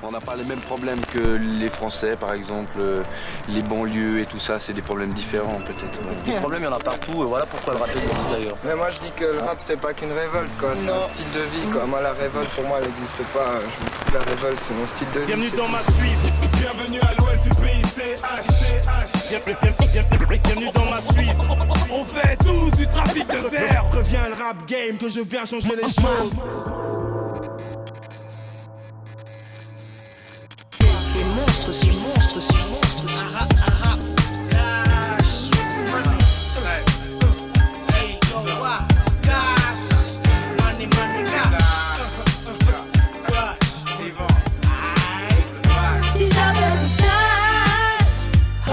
On n'a pas les mêmes problèmes que les Français, par exemple, les banlieues et tout ça, c'est des problèmes différents peut-être. Des problèmes, il y en a partout, et voilà pourquoi le rap existe d'ailleurs. Mais moi je dis que le rap c'est pas qu'une révolte, quoi. C'est un style de vie, quoi. Moi la révolte pour moi elle n'existe pas. Je me fous de la révolte, c'est mon style de vie. Bienvenue dans ma Suisse, bienvenue à l'ouest du pays, bienvenue dans ma Suisse. On fait tous du trafic de fer. Reviens le rap game que je viens changer les choses. Monstre suisse. Ara. Cash. Hey, yo, what? Cash. Money, cash. Si j'avais du cash, oh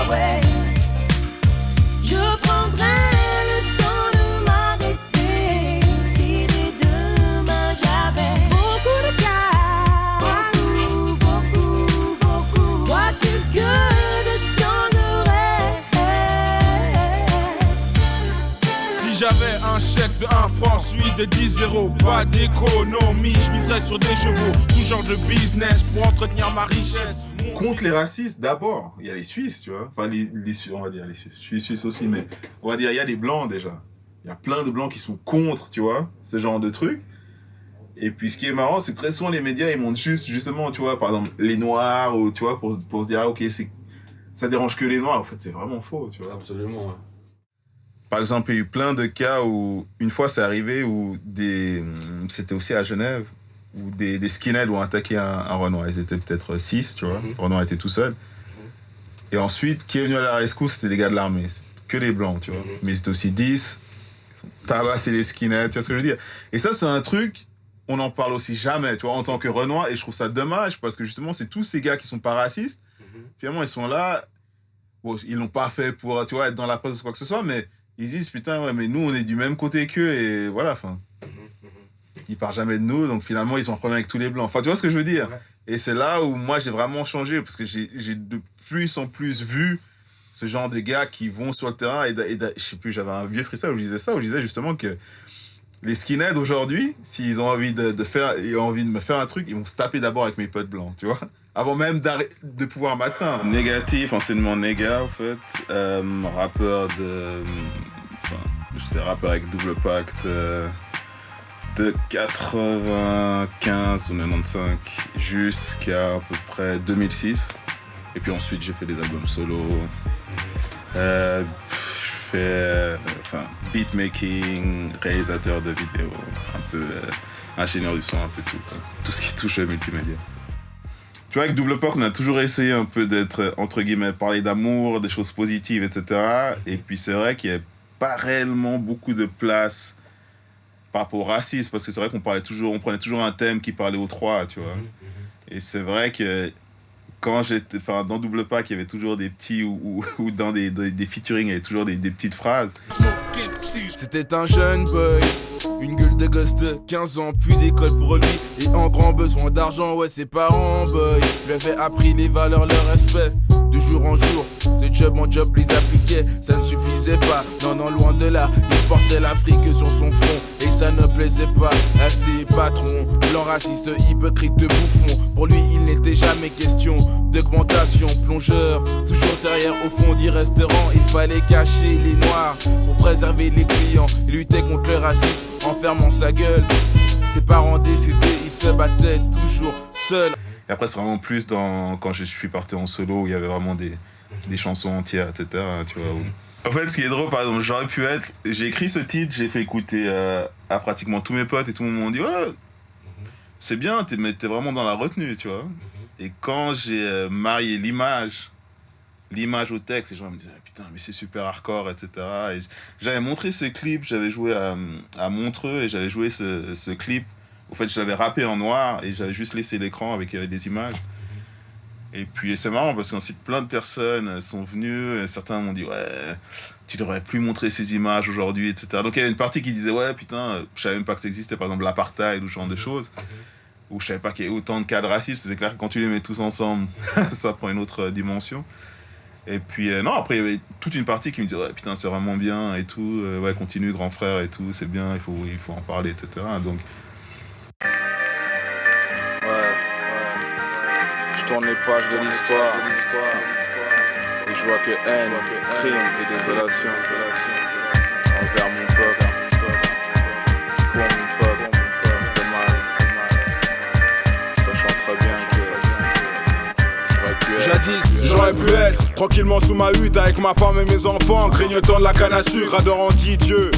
ouais, je prendrais le temps de m'arrêter. Si dès demain j'avais beaucoup de cash, beaucoup, vois-tu que je changerais? Si j'avais un chèque de 1 franc, suivi de 10 euros, pas d'économie, je miserais sur des chevaux, tout genre de business pour entretenir ma richesse. Contre les racistes, d'abord, il y a les Suisses, tu vois. Enfin, on va dire les Suisses. Je suis Suisse aussi, mais on va dire, il y a les Blancs déjà. Il y a plein de Blancs qui sont contre, tu vois, ce genre de trucs. Et puis, ce qui est marrant, c'est que très souvent, les médias, ils montrent justement, tu vois, par exemple, les Noirs, ou, tu vois, pour se dire, ah, ok, ça dérange que les Noirs. En fait, c'est vraiment faux, tu vois. Absolument, ouais. Par exemple, il y a eu plein de cas où, une fois, c'est arrivé où c'était aussi à Genève, où des skinheads ont attaqué un Renoir. Ils étaient peut-être 6, tu vois. Renoir était tout seul. Et ensuite, qui est venu à la rescousse, c'était des gars de l'armée. C'était que des Blancs, tu vois. Mais ils étaient aussi 10. Ils ont tabassé les skinheads, tu vois ce que je veux dire. Et ça, c'est un truc, on n'en parle aussi jamais, tu vois, en tant que Renoir. Et je trouve ça dommage, parce que justement, c'est tous ces gars qui sont pas racistes. Finalement, ils sont là. Bon, ils l'ont pas fait pour, tu vois, être dans la presse ou quoi que ce soit, mais ils disent, putain, ouais, mais nous, on est du même côté qu'eux, et voilà, enfin. Ils parlent jamais de nous, donc finalement, ils ont un problème avec tous les Blancs. Enfin, tu vois ce que je veux dire? Ouais. Et c'est là où moi, j'ai vraiment changé, parce que j'ai de plus en plus vu ce genre de gars qui vont sur le terrain, et je sais plus, j'avais un vieux freestyle où je disais ça, où je disais justement que les skinheads, aujourd'hui, s'ils ont envie de me faire un truc, ils vont se taper d'abord avec mes potes blancs, tu vois? Avant même de pouvoir m'atteindre. Négatif, enseignement néga, en fait. Rappeur de... Enfin, j'étais rappeur avec Double Pacte de 95 ou 95 jusqu'à à peu près 2006. Et puis ensuite, j'ai fait des albums solo. Je fais beatmaking, réalisateur de vidéos, un peu ingénieur du son, un peu tout. Tout ce qui touche le multimédia. Tu vois, avec Double Pacte, on a toujours essayé un peu d'être, entre guillemets, parler d'amour, des choses positives, etc. Et puis c'est vrai qu'il n'y avait pas réellement beaucoup de place par rapport au racisme, parce que c'est vrai qu'on prenait toujours un thème qui parlait aux trois, tu vois. Et c'est vrai que quand dans Double Pacte, il y avait toujours des petits, ou dans des featuring, il y avait toujours des petites phrases. C'était un jeune boy, une gueule de gosse de 15 ans, puis d'école pour lui, et en grand besoin d'argent, ouais, ses parents, boy, lui avaient appris les valeurs, le respect, de jour en jour, de job en job, les appliquait, ça ne suffisait pas, non, loin de là, il portait l'Afrique sur son front, et ça ne plaisait pas à ses patrons, blancs racistes, hypocrites, bouffons, pour lui, il n'était jamais question d'augmentation, plongeur, toujours derrière au fond du restaurant, il fallait cacher les noirs, pour préserver les clients, il luttait contre le racisme en fermant sa gueule. Ses parents décédés, il se battait toujours seul. Et après, c'est vraiment plus quand je suis parti en solo, où il y avait vraiment des chansons entières, etc. Tu vois, où... En fait, ce qui est drôle, par exemple, j'ai écrit ce titre, j'ai fait écouter à pratiquement tous mes potes, et tout le monde m'a dit, ouais, c'est bien, t'es vraiment dans la retenue, tu vois. Et quand j'ai marié l'image au texte, les gens me disaient putain mais c'est super hardcore, etc. Et j'avais montré ce clip, j'avais joué à Montreux et j'avais joué ce clip. En fait, je l'avais rappé en noir et j'avais juste laissé l'écran avec des images. Et puis c'est marrant parce qu'ensuite plein de personnes sont venues et certains m'ont dit ouais tu devrais plus montrer ces images aujourd'hui, etc. Donc il y a une partie qui disait ouais putain je savais même pas que ça existait, par exemple l'apartheid ou ce genre de choses. Ou je savais pas qu'il y ait autant de cas de racisme, c'est clair que quand tu les mets tous ensemble, ça prend une autre dimension. Et puis, non, après, il y avait toute une partie qui me disait, ouais, putain, c'est vraiment bien et tout, ouais, continue, grand frère et tout, c'est bien, il faut en parler, etc. Donc... tourne les pages de l'histoire et je vois que haine, crime et désolation envers mon peuple. Pour mon peuple, on fait mal, sachant très bien que j'aurais pu être. Jadis, j'aurais pu être tranquillement sous ma hutte avec ma femme et mes enfants, grignotant de la canne à sucre, adorant dit Dieu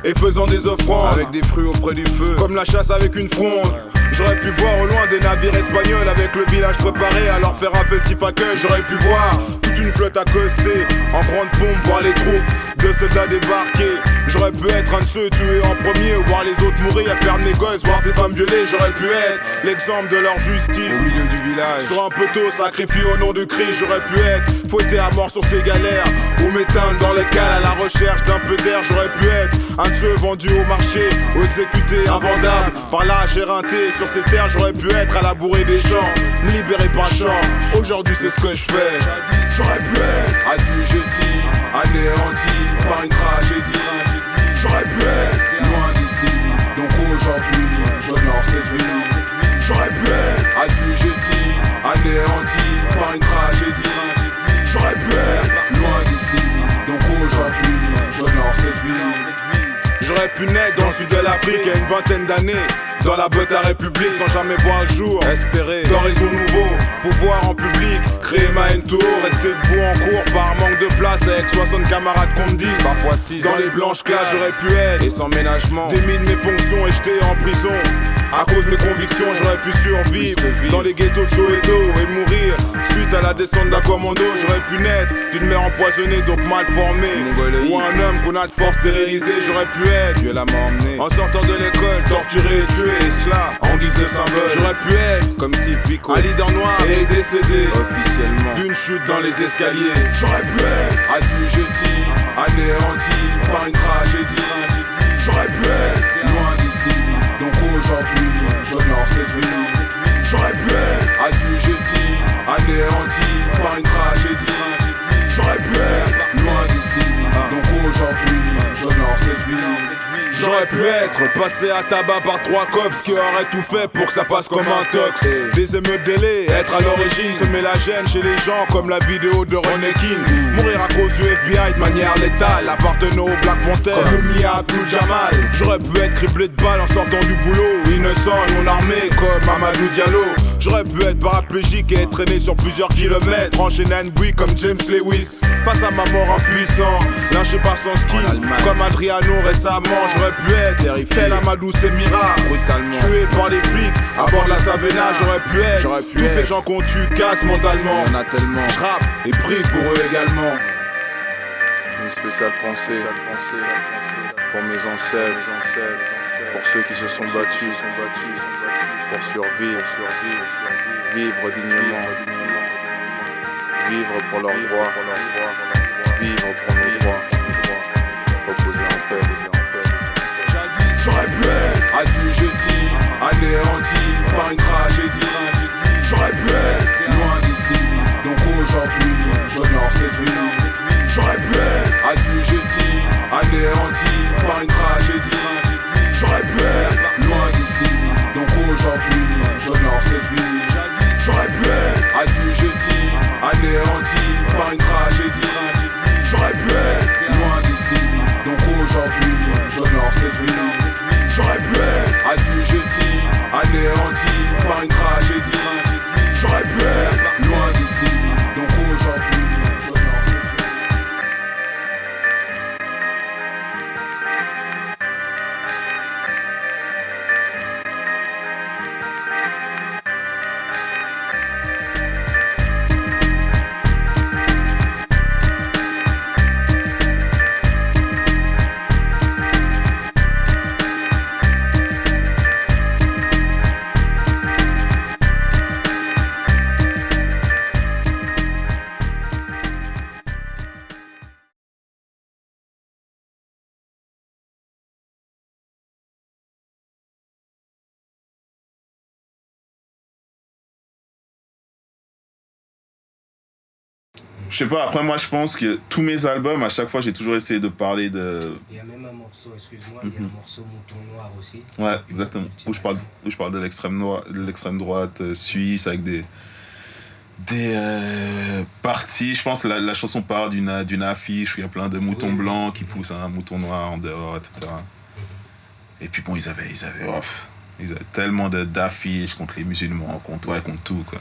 et faisant des offrandes avec des fruits auprès du feu, comme la chasse avec une fronde. J'aurais pu voir au loin des navires espagnols avec le village préparé à leur faire un festif accueil. J'aurais pu voir toute une flotte accostée en grande pompe, voir les troupes de soldats débarquer. J'aurais pu être un de ceux tués en premier, ou voir les autres mourir, perdre mes gosses, voir ces femmes violées. J'aurais pu être l'exemple de leur justice au milieu du village, sur un poteau sacrifié au nom du Christ. J'aurais pu être fouetté à mort sur ces galères, ou m'éteindre dans les cales à la recherche d'un peu d'air. J'aurais pu être un de ceux vendus au marché, ou exécuté invendable par l'âge éreinté sur ces terres. J'aurais pu être à la bourrée des champs, me libérer par chant. Aujourd'hui c'est ce que je fais. J'aurais pu être assujetti, anéanti par une tragédie. J'aurais pu être loin d'ici, donc aujourd'hui j'honore cette vie. J'aurais pu être assujetti, anéanti par une tragédie. J'aurais pu être loin d'ici, donc aujourd'hui j'honore cette vie. J'aurais pu naître dans le sud de l'Afrique il y a une vingtaine d'années, dans la botte à République sans jamais voir le jour. Espérer d'horizons nouveaux, pouvoir en public, créer ma haine tout haut, rester debout en cours par manque de place avec 60 camarades qu'on me dise. Parfois 6 dans les blanches classes, j'aurais pu être et sans ménagement démis de mes fonctions et jeté en prison. À cause de mes convictions, j'aurais pu survivre dans les ghettos de Soweto et mourir suite à la descente d'un commando. J'aurais pu naître d'une mère empoisonnée, donc mal formée, ou un homme qu'on a de force stérilisé. J'aurais pu être Dieu l'a emmené en sortant de l'école, torturé et tué, et cela en guise de symbole. J'aurais pu être comme Steve Biko, un leader noir et décédé officiellement d'une chute dans les escaliers. J'aurais pu être assujetti, anéanti par une tragédie. J'aurais pu être loin d'ici, donc aujourd'hui j'honore cette vie. J'aurais pu être assujetti, anéanti par une tragédie. J'aurais pu être loin d'ici, donc aujourd'hui j'honore cette vie. J'aurais pu être passé à tabac par 3 cops qui auraient tout fait pour que ça passe comme un tox. Des émeutes délais, être à l'origine, semer la gêne chez les gens comme la vidéo de René King. Mourir à cause du FBI de manière létale, appartenant au Black Panther comme le Mia Abdul Jamal. J'aurais pu être criblé de balles en sortant du boulot, innocent et non armé comme Amadou Diallo. J'aurais pu être paraplégique et être traîné sur plusieurs kilomètres, enchaîné à une bouille comme James Lewis. Face à ma mort impuissant, lâché par son ski comme Adriano récemment. J'aurais pu être tel Amadou Semira, brutalement tué par les flics à bord de la Sabena. J'aurais pu être tous ces gens qu'on tue casse mentalement. On a tellement, j'rappe et prie pour eux également. Une spéciale pensée pour mes ancêtres, pour ceux qui se sont battus pour survivre, vivre dignement, vivre pour leurs droits, vivre pour nos droits, reposer en paix. J'aurais pu être assujetti, anéanti par une tragédie. J'aurais pu être loin d'ici, donc aujourd'hui j'honore cette vie. J'aurais pu être assujetti, anéanti par une tragédie. J'aurais pu être loin d'ici, donc aujourd'hui j'honore cette vie. J'aurais pu être assujetti, anéanti par une tragédie. J'aurais pu être loin d'ici, donc aujourd'hui j'honore cette vie. J'aurais pu être assujetti, anéanti par une tragédie. J'aurais pu être loin d'ici, donc aujourd'hui j'honore cette vie. Je sais pas, après moi je pense que tous mes albums, à chaque fois j'ai toujours essayé de parler de... Il y a même un morceau, excuse-moi, il y a un morceau Mouton Noir aussi. Ouais, exactement. Où je parle de l'extrême droite suisse avec des parties. Je pense que la chanson part d'une affiche où il y a plein de moutons blancs qui poussent un mouton noir en dehors, etc. Et puis bon, ils avaient tellement d'affiches contre les musulmans, contre tout, quoi.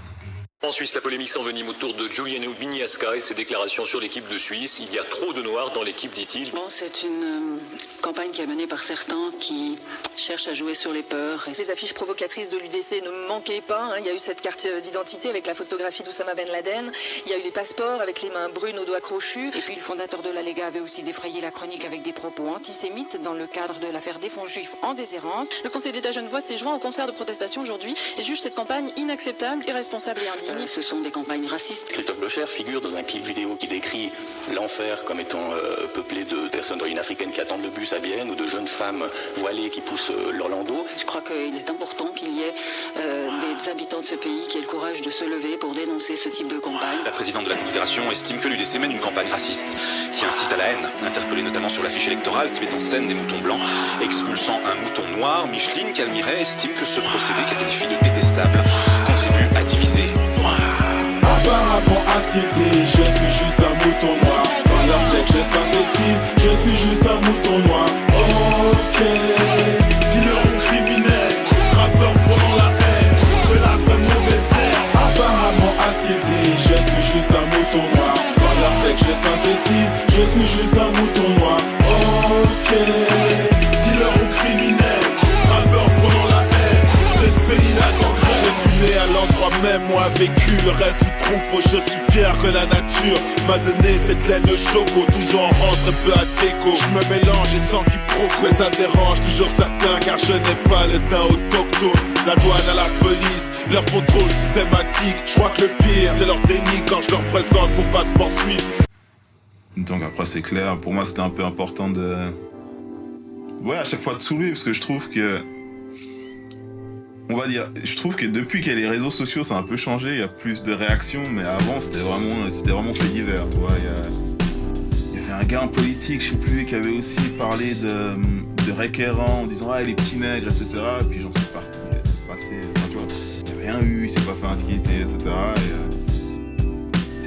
En Suisse, la polémique s'envenime autour de Giuliano Biniasca et de ses déclarations sur l'équipe de Suisse. Il y a trop de noirs dans l'équipe, dit-il. Bon, c'est une campagne qui est menée par certains qui cherchent à jouer sur les peurs. Les affiches provocatrices de l'UDC ne manquaient pas. Il y a eu cette carte d'identité avec la photographie d'Oussama Ben Laden. Il y a eu les passeports avec les mains brunes aux doigts crochus. Et puis le fondateur de la Lega avait aussi défrayé la chronique avec des propos antisémites dans le cadre de l'affaire des fonds juifs en déshérence. Le Conseil d'État Genevois s'est joint au concert de protestation aujourd'hui et juge cette campagne inacceptable, irresponsable et indigne. Ce sont des campagnes racistes. Christophe Blocher figure dans un clip vidéo qui décrit l'enfer comme étant peuplé de personnes d'origine africaine qui attendent le bus à Bienne ou de jeunes femmes voilées qui poussent leur landau. Je crois qu'il est important qu'il y ait des habitants de ce pays qui aient le courage de se lever pour dénoncer ce type de campagne. La présidente de la Confédération estime que l'UDC mène une campagne raciste qui incite à la haine, interpellée notamment sur l'affiche électorale qui met en scène des moutons blancs expulsant un mouton noir. Micheline Calmiret estime que ce procédé, qu'elle qualifie de détestable, contribue à diviser. Apparemment à ce qu'il dit, je suis juste un mouton noir. Dans leur tête je synthétise, je suis juste un mouton noir. Ok, dealer ou criminel, rappeur prenant la haine, de la vraie mauvaise herbe. Apparemment à ce qu'il dit, je suis juste un mouton noir. Dans leur tête je synthétise, je suis juste un mouton noir. Ok, dealer ou criminel, rappeur prenant la haine, de ce pays la gangrène. Je suis né à l'endroit même, moi vécu le reste du troupeau. Je suis fier que la nature m'a donné cette laine de choco. Toujours en rang, très peu à déco. Je me mélange et sens quiproquo. Mais ça dérange toujours certains car je n'ai pas le teint autochtone. La douane à la police, leur contrôle systématique. Je crois que le pire c'est leur déni quand je leur présente mon passeport suisse. Donc après c'est clair, pour moi c'était un peu important de... Ouais, à chaque fois de soulever parce que je trouve que... On va dire, je trouve que depuis qu'il y a les réseaux sociaux, ça a un peu changé, il y a plus de réactions, mais avant c'était vraiment fait divers, tu vois. Il y avait un gars en politique, je sais plus, qui avait aussi parlé de requérants en disant les petits nègres, etc. Et puis j'en suis passé, enfin, tu vois, il n'y a rien eu, il s'est pas fait inquiéter, etc.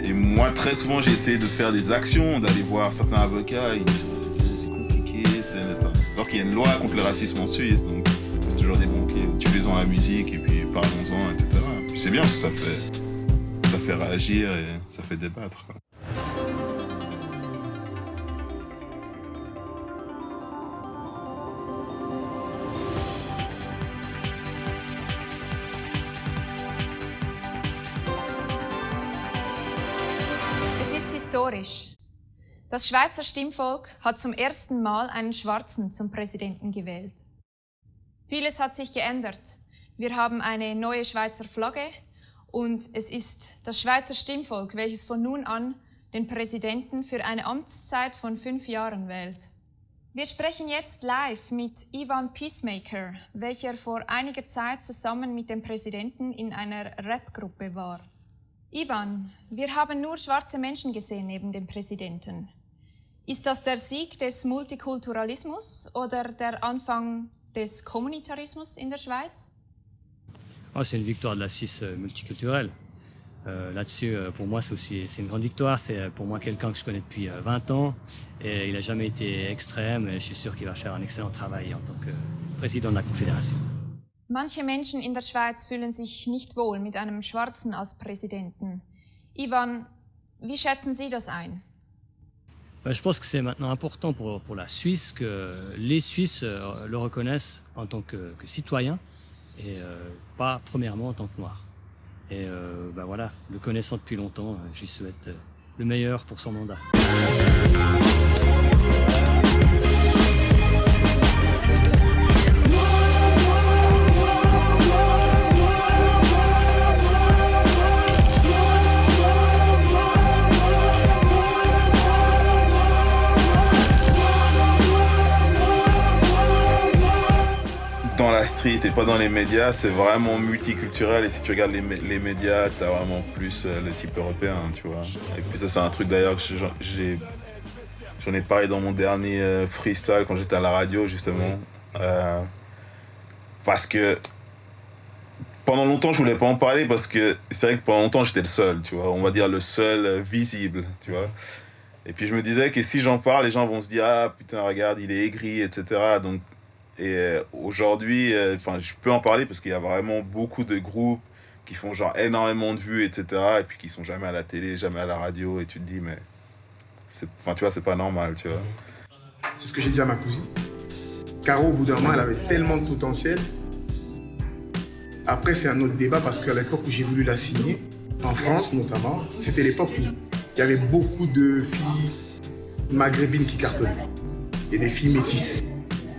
Et moi très souvent j'ai essayé de faire des actions, d'aller voir certains avocats, ils disent c'est compliqué, alors qu'il y a une loi contre le racisme en Suisse, donc c'est toujours des bons pieds, utilisons la musique et puis parlons-en, etc. Puis c'est bien parce que ça fait réagir et ça fait débattre, quoi. Es ist historisch. Das Schweizer Stimmvolk hat zum ersten Mal einen Schwarzen zum Präsidenten gewählt. Vieles hat sich geändert. Wir haben eine neue Schweizer Flagge und es ist das Schweizer Stimmvolk, welches von nun an den Präsidenten für eine Amtszeit von 5 Jahren wählt. Wir sprechen jetzt live mit Ivan Peacemaker, welcher vor einiger Zeit zusammen mit dem Präsidenten in einer Rap-Gruppe war. Ivan, wir haben nur schwarze Menschen gesehen neben dem Präsidenten. Ist das der Sieg des Multikulturalismus oder der Anfang des Communautarismus in der Schweiz? C'est une victoire de la Suisse multiculturelle. Là-dessus, pour moi, c'est une grande victoire. C'est pour moi quelqu'un que je connais depuis 20 ans et il n'a jamais été extrême. Et je suis sûr qu'il va faire un excellent travail en tant que président de la Confédération. Manche Menschen in der Schweiz fühlen sich nicht wohl mit einem Schwarzen als Präsidenten. Ivan, wie schätzen Sie das ein? Je pense que c'est maintenant important pour la Suisse que les Suisses le reconnaissent en tant que citoyen et pas premièrement en tant que noir. Et voilà, le connaissant depuis longtemps, je lui souhaite le meilleur pour son mandat. Dans la street et pas dans les médias, c'est vraiment multiculturel et si tu regardes les médias, t'as vraiment plus le type européen, tu vois. Et puis ça c'est un truc d'ailleurs que j'en ai parlé dans mon dernier freestyle quand j'étais à la radio justement. Parce que pendant longtemps, je voulais pas en parler parce que c'est vrai que pendant longtemps, j'étais le seul, tu vois. On va dire le seul visible, tu vois. Et puis je me disais que si j'en parle, les gens vont se dire « Ah putain, regarde, il est aigri, etc. » Donc, aujourd'hui, je peux en parler parce qu'il y a vraiment beaucoup de groupes qui font genre énormément de vues, etc. Et puis qui sont jamais à la télé, jamais à la radio. Et tu te dis, mais tu vois, c'est pas normal, tu vois. C'est ce que j'ai dit à ma cousine. Caro, au bout d'un moment, elle avait tellement de potentiel. Après, c'est un autre débat parce qu'à l'époque où j'ai voulu la signer, en France notamment, c'était l'époque où il y avait beaucoup de filles maghrébines qui cartonnaient et des filles métisses.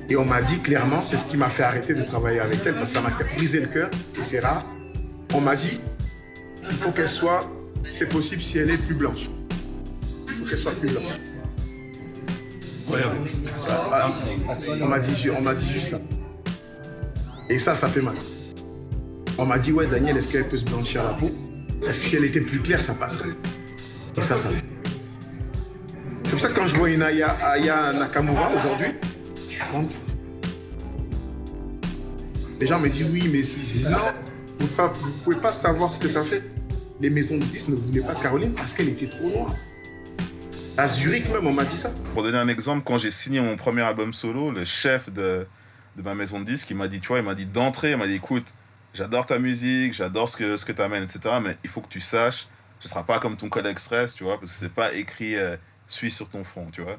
Et on m'a dit clairement, c'est ce qui m'a fait arrêter de travailler avec elle parce que ça m'a brisé le cœur et c'est rare. On m'a dit, il faut qu'elle soit, c'est possible si elle est plus blanche. Il faut qu'elle soit plus blanche. Voilà. On m'a dit juste ça. Et ça fait mal. On m'a dit, ouais, Daniel, est-ce qu'elle peut se blanchir la peau? Est-ce que si elle était plus claire, ça passerait? Et ça fait. C'est pour ça que quand je vois une Aya Nakamura aujourd'hui, je suis content. Les gens me disent, oui, mais si. Non, vous ne pouvez pas savoir ce que ça fait. Les maisons de disques ne voulaient pas Caroline parce qu'elle était trop noire. À Zurich même, on m'a dit ça. Pour donner un exemple, quand j'ai signé mon premier album solo, le chef de ma maison de disques, il m'a dit, tu vois, il m'a dit d'entrée, il m'a dit, écoute, j'adore ta musique, j'adore ce que tu amènes, etc. Mais il faut que tu saches, ce ne sera pas comme ton code express, tu vois, parce que c'est pas écrit suisse sur ton front, tu vois.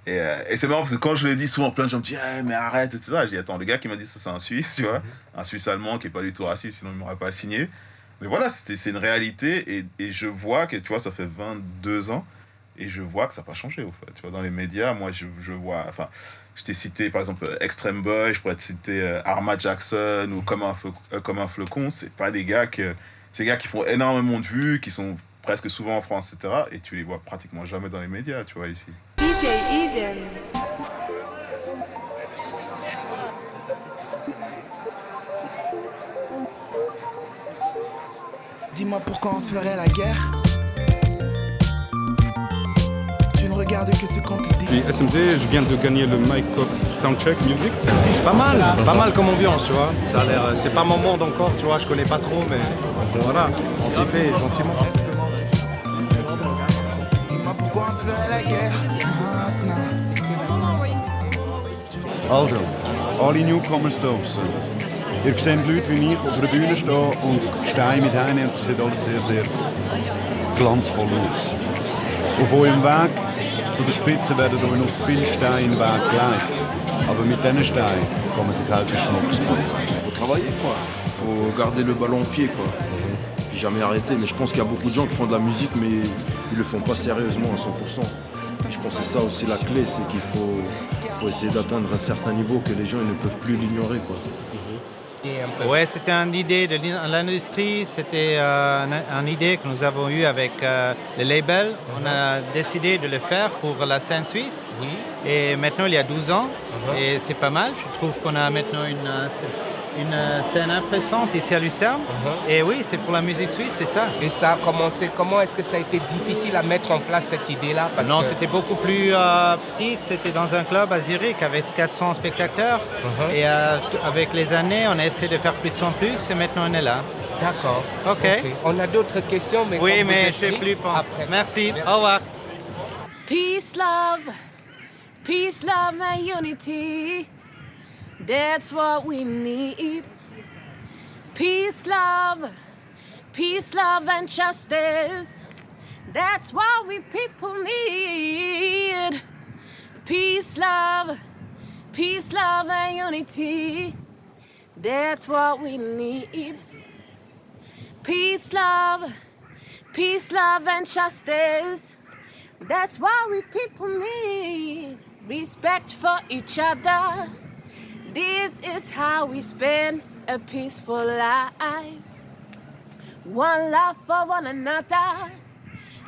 Et c'est marrant parce que quand je l'ai dit, souvent plein de gens me disent mais arrête, etc. Je dis attends, le gars qui m'a dit ça, c'est un Suisse, tu vois, un Suisse allemand qui est pas du tout raciste, sinon il m'aurait pas signé. Mais voilà, c'est une réalité et je vois que, tu vois, ça fait 22 ans et je vois que ça n'a pas changé, au fait. Tu vois, dans les médias, moi, je vois, enfin, je t'ai cité, par exemple, Extreme Boy, je pourrais te citer Arma Jackson ou Comme un flocon, c'est pas des gars c'est des gars qui font énormément de vues, qui sont presque souvent en France, etc. Et tu les vois pratiquement jamais dans les médias, tu vois, ici. DJ Eden. Dis-moi pourquoi on se ferait la guerre. Tu ne regardes que ce qu'on te dit. Puis SMD, je viens de gagner le Mike Cox Soundcheck Music. C'est pas mal comme ambiance, tu vois. Ça a l'air, c'est pas mon monde encore, tu vois, je connais pas trop, mais voilà, on s'y fait gentiment. Dis-moi pourquoi on se ferait la guerre maintenant. Also, alle Newcomers draussen. Ihr seht Leute wie mich auf der Bühne stehen und Steine mit Heine und das sieht alles sehr, sehr glanzvoll aus. Auf eurem Weg zu der Spitze werden euch noch viele Steine in den Weg gelegt. Aber mit diesen Steinen kann man sich halt geschmuckt machen. Faut travailler, quoi. Faut garder le ballon au pied, quoi. Puis jamais arrêter, mais je pense qu'il y a beaucoup de gens qui font de la musique, mais ils le font pas sérieusement à 100%. Et je pense que c'est ça aussi la clé, c'est qu'il faut essayer d'atteindre un certain niveau que les gens ils ne peuvent plus l'ignorer, quoi. Ouais, c'était une idée de l'industrie, c'était une idée que nous avons eue avec le label. On a décidé de le faire pour la scène suisse. Oui. Et maintenant, il y a 12 ans, et c'est pas mal. Je trouve qu'on a maintenant une scène impressionnante ici à Lucerne. Et oui, c'est pour la musique suisse, c'est ça. Et ça a commencé, comment est-ce que ça a été difficile à mettre en place cette idée-là? Non, c'était beaucoup plus petit. C'était dans un club à Zurich avec 400 spectateurs. Et avec les années, on a essayé de faire plus en plus et maintenant on est là. D'accord. OK. On a d'autres questions, mais oui, mais je ne sais plus. Merci. Au revoir. Peace, love and unity. That's what we need. Peace, love and justice. That's what we people need. Peace, love and unity. That's what we need. Peace, love and justice. That's what we people need. Respect for each other. This is how we spend a peaceful life. One love for one another.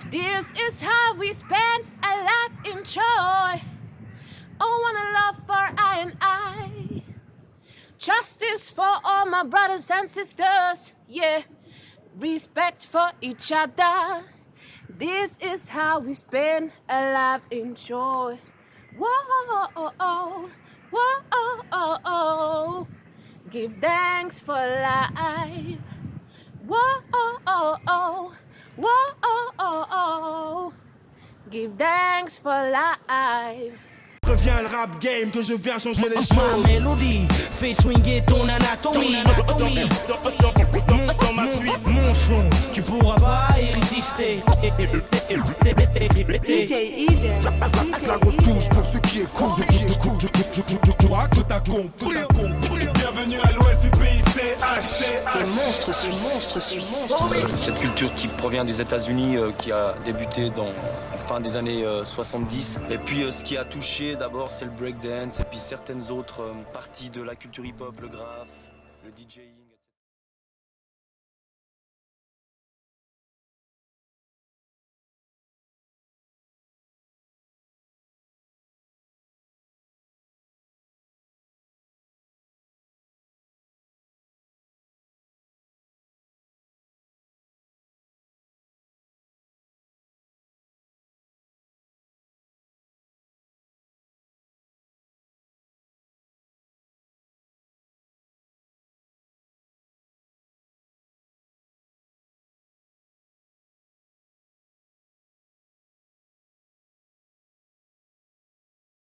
This is how we spend a life in joy. Oh, one love for I and I. Justice for all my brothers and sisters. Yeah, respect for each other. This is how we spend a life in joy. Whoa, oh, oh. Whoa, oh, oh, oh. Give thanks for life. Whoa, oh, oh, oh. Whoa, oh, oh, oh. Give thanks for life. Reviens le rap game que je viens changer les choses. Ma mélodie fait swinguer ton anatomie. Dans ma Suisse. Mon son, tu pourras pas y résister. DJ Eden. La grosse touche pour ceux qui écoutent. Je crois que t'as compris. Bienvenue à l'ouest du pays, Cette culture qui provient des États-Unis, qui a débuté en fin des années 70. Et puis ce qui a touché d'abord, c'est le breakdance et puis certaines autres parties de la culture hip-hop, le graphe, le DJ.